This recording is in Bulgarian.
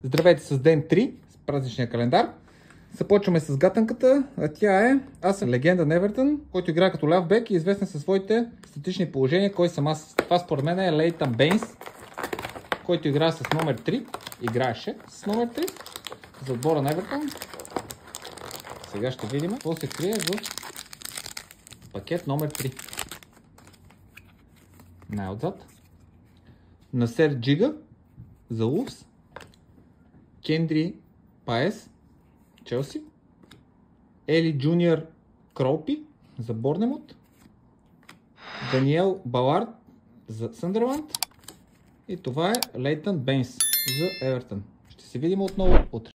Здравейте с ден 3, с празничния календар. Започваме с гатанката, а тя е: аз съм легенда на Евертън, който играе като ляв бек и известен със своите статични положения. Кой съм аз? Това според мен е Лейтън Бейнс, който играе с номер 3. Играеше с номер 3 за отбора на Евертън. Сега ще видим какво се крие в пакет номер 3. Най-отзад Насер Джига за Улвс, Кендри Паес, Челси, Ели Джуниор Кролпи за Борнемут, Даниел Балард за Съндърланд и това е Лейтън Бейнс за Евертън. Ще се видим отново утре.